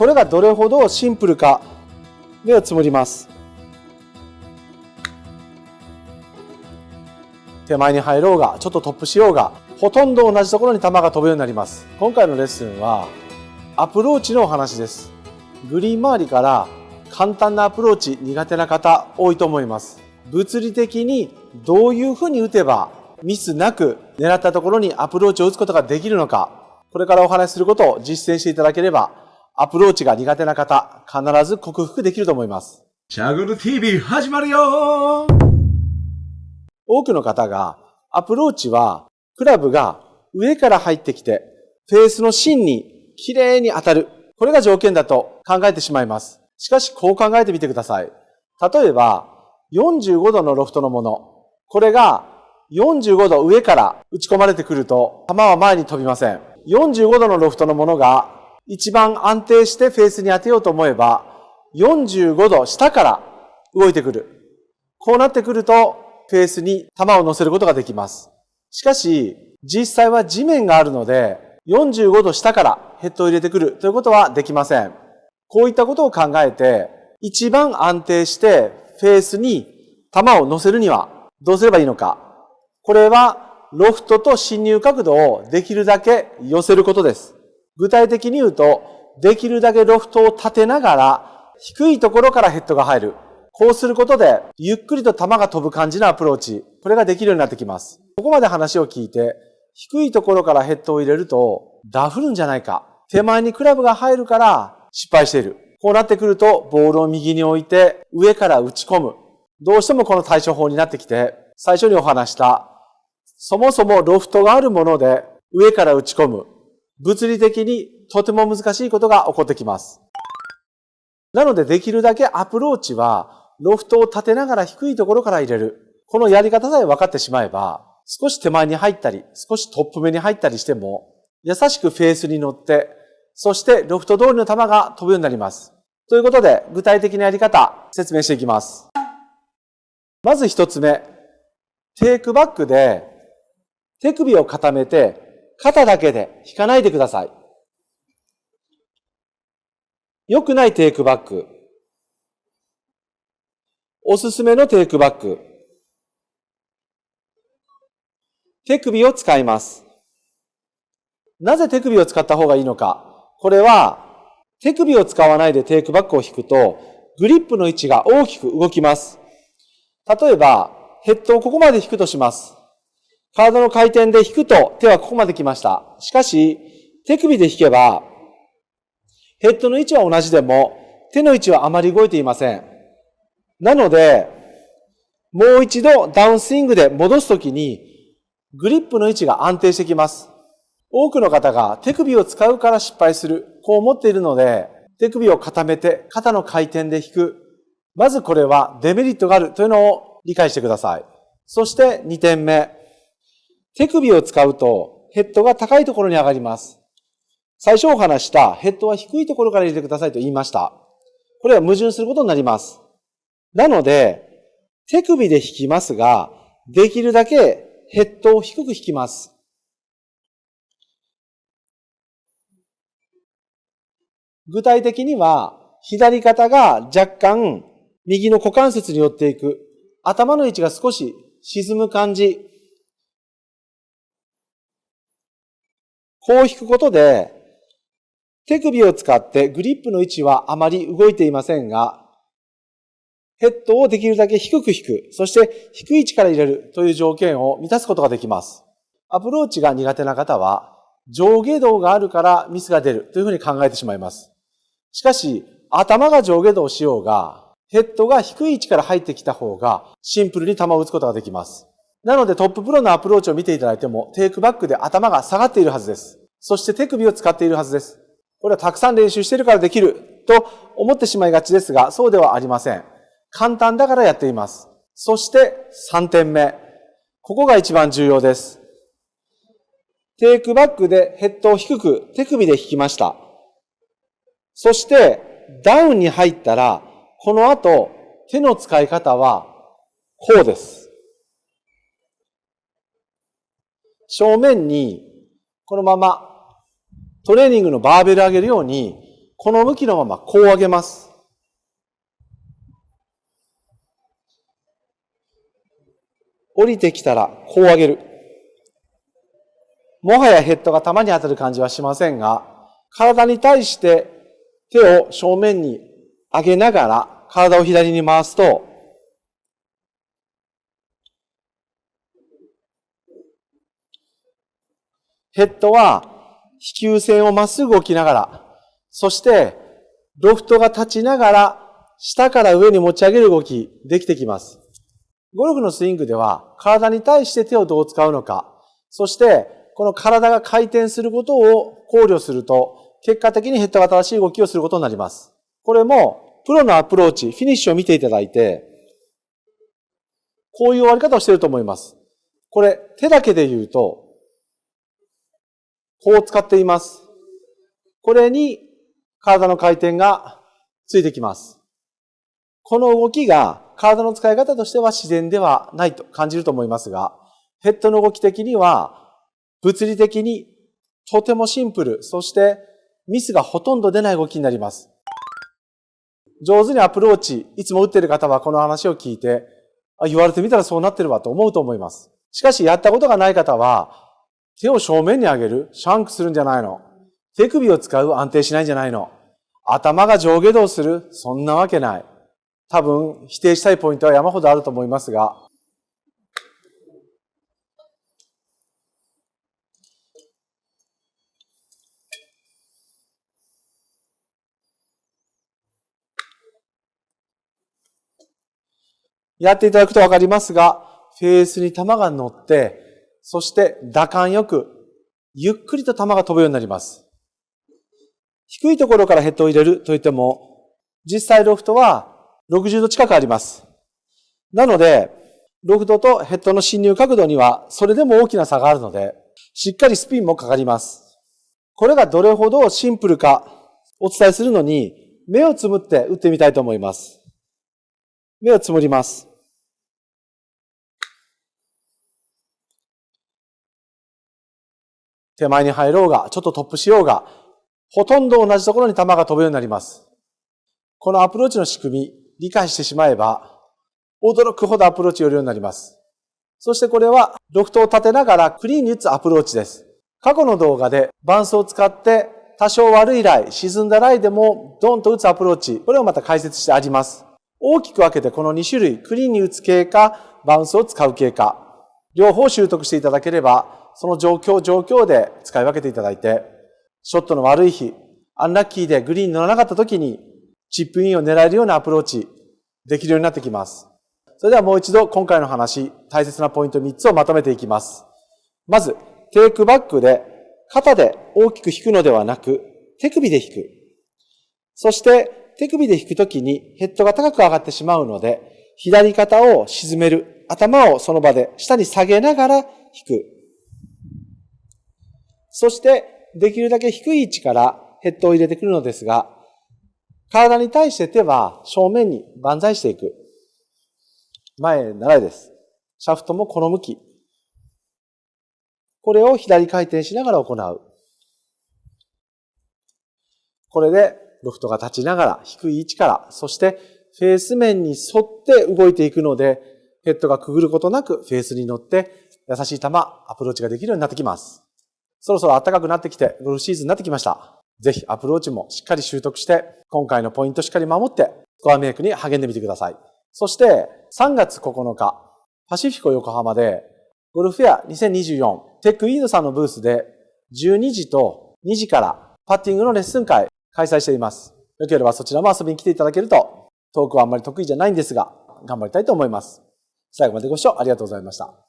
これがどれほどシンプルか、目をつむります。手前に入ろうが、ちょっとトップしようが、ほとんど同じところに球が飛ぶようになります。今回のレッスンは、アプローチのお話です。グリーン周りから簡単なアプローチ苦手な方多いと思います。物理的にどういうふうに打てばミスなく狙ったところにアプローチを打つことができるのか、これからお話しすることを実践していただければ、アプローチが苦手な方、必ず克服できると思います。チャグル TV 始まるよ。多くの方がアプローチはクラブが上から入ってきてフェースの芯にきれいに当たる。これが条件だと考えてしまいます。しかしこう考えてみてください。例えば45度のロフトのもの。これが45度上から打ち込まれてくると球は前に飛びません。45度のロフトのものが一番安定してフェースに当てようと思えば45度下から動いてくる。こうなってくるとフェースに球を乗せることができます。しかし実際は地面があるので45度下からヘッドを入れてくるということはできません。こういったことを考えて、一番安定してフェースに球を乗せるにはどうすればいいのか。これはロフトと侵入角度をできるだけ寄せることです。具体的に言うと、できるだけロフトを立てながら低いところからヘッドが入る。こうすることでゆっくりと球が飛ぶ感じのアプローチ。これができるようになってきます。ここまで話を聞いて、低いところからヘッドを入れるとダフるんじゃないか。手前にクラブが入るから失敗している。こうなってくるとボールを右に置いて上から打ち込む。どうしてもこの対処法になってきて、最初にお話したそもそもロフトがあるもので上から打ち込む。物理的にとても難しいことが起こってきます。なのでできるだけアプローチはロフトを立てながら低いところから入れる。このやり方さえ分かってしまえば、少し手前に入ったり、少しトップ目に入ったりしても、優しくフェースに乗って、そしてロフト通りの球が飛ぶようになります。ということで、具体的なやり方、説明していきます。まず一つ目、テイクバックで手首を固めて、肩だけで引かないでください。良くないテイクバック。おすすめのテイクバック。手首を使います。なぜ手首を使った方がいいのか。これは手首を使わないでテイクバックを引くとグリップの位置が大きく動きます。例えばヘッドをここまで引くとします。体の回転で引くと手はここまで来ました。しかし手首で引けばヘッドの位置は同じでも手の位置はあまり動いていません。なのでもう一度ダウンスイングで戻すときにグリップの位置が安定してきます。多くの方が手首を使うから失敗する。こう思っているので、手首を固めて肩の回転で引く。まずこれはデメリットがあるというのを理解してください。そして2点目。手首を使うとヘッドが高いところに上がります。最初お話したヘッドは低いところから入れてくださいと言いました。これは矛盾することになります。なので、手首で引きますが、できるだけヘッドを低く引きます。具体的には、左肩が若干右の股関節に寄っていく。頭の位置が少し沈む感じ。こう引くことで、手首を使ってグリップの位置はあまり動いていませんが、ヘッドをできるだけ低く引く、そして低い位置から入れるという条件を満たすことができます。アプローチが苦手な方は、上下動があるからミスが出るというふうに考えてしまいます。しかし、頭が上下動しようが、ヘッドが低い位置から入ってきた方が、シンプルに球を打つことができます。なのでトッププロのアプローチを見ていただいても、テイクバックで頭が下がっているはずです。そして手首を使っているはずです。これはたくさん練習しているからできると思ってしまいがちですが、そうではありません。簡単だからやっています。そして3点目。ここが一番重要です。テイクバックでヘッドを低く手首で引きました。そしてダウンに入ったら、この後手の使い方はこうです。正面にこのままトレーニングのバーベル上げるようにこの向きのままこう上げます。降りてきたらこう上げる。もはやヘッドが球に当たる感じはしませんが、体に対して手を正面に上げながら体を左に回すと、ヘッドは飛球線をまっすぐ動きながら、そしてロフトが立ちながら下から上に持ち上げる動きできてきます。ゴルフのスイングでは体に対して手をどう使うのか、そしてこの体が回転することを考慮すると、結果的にヘッドが正しい動きをすることになります。これもプロのアプローチ、フィニッシュを見ていただいて、こういう終わり方をしていると思います。これ手だけで言うと、こう使っています。これに体の回転がついてきます。この動きが体の使い方としては自然ではないと感じると思いますが、ヘッドの動き的には物理的にとてもシンプル、そしてミスがほとんど出ない動きになります。上手にアプローチ、いつも打っている方はこの話を聞いて、言われてみたらそうなってるわと思うと思います。しかしやったことがない方は、手を正面に上げる、シャンクするんじゃないの。手首を使う、安定しないんじゃないの。頭が上下動する、そんなわけない。多分否定したいポイントは山ほどあると思いますが、やっていただくとわかりますが、フェースに球が乗って、そして打感よく、ゆっくりと球が飛ぶようになります。低いところからヘッドを入れるといっても、実際ロフトは60度近くあります。なので、ロフトとヘッドの侵入角度にはそれでも大きな差があるので、しっかりスピンもかかります。これがどれほどシンプルかお伝えするのに、目をつむって打ってみたいと思います。目をつむります。手前に入ろうが、ちょっとトップしようが、ほとんど同じところに球が飛ぶようになります。このアプローチの仕組み、理解してしまえば、驚くほどアプローチを寄るようになります。そしてこれは、ロフトを立てながらクリーンに打つアプローチです。過去の動画で、バンスを使って、多少悪いライ、沈んだライでも、ドンと打つアプローチ、これをまた解説してあります。大きく分けてこの2種類、クリーンに打つ系か、バウンスを使う系か、両方習得していただければ、その状況で使い分けていただいて、ショットの悪い日、アンラッキーでグリーンに乗らなかった時に、チップインを狙えるようなアプローチ、できるようになってきます。それではもう一度今回の話、大切なポイント3つをまとめていきます。まず、テイクバックで、肩で大きく引くのではなく、手首で引く。そして、手首で引くときにヘッドが高く上がってしまうので、左肩を沈める。頭をその場で下に下げながら引く。そして、できるだけ低い位置からヘッドを入れてくるのですが、体に対して手は正面に万歳していく。前へ習いです。シャフトもこの向き。これを左回転しながら行う。これでロフトが立ちながら低い位置から、そしてフェース面に沿って動いていくので、ヘッドがくぐることなくフェースに乗って優しい球、アプローチができるようになってきます。そろそろ暖かくなってきて、ゴルフシーズンになってきました。ぜひアプローチもしっかり習得して、今回のポイントしっかり守って、スコアメイクに励んでみてください。そして3月9日、パシフィコ横浜で、ゴルフフェア2024テックイードさんのブースで12時と2時からパッティングのレッスン会開催しています。よければそちらも遊びに来ていただけると、トークはあんまり得意じゃないんですが、頑張りたいと思います。最後までご視聴ありがとうございました。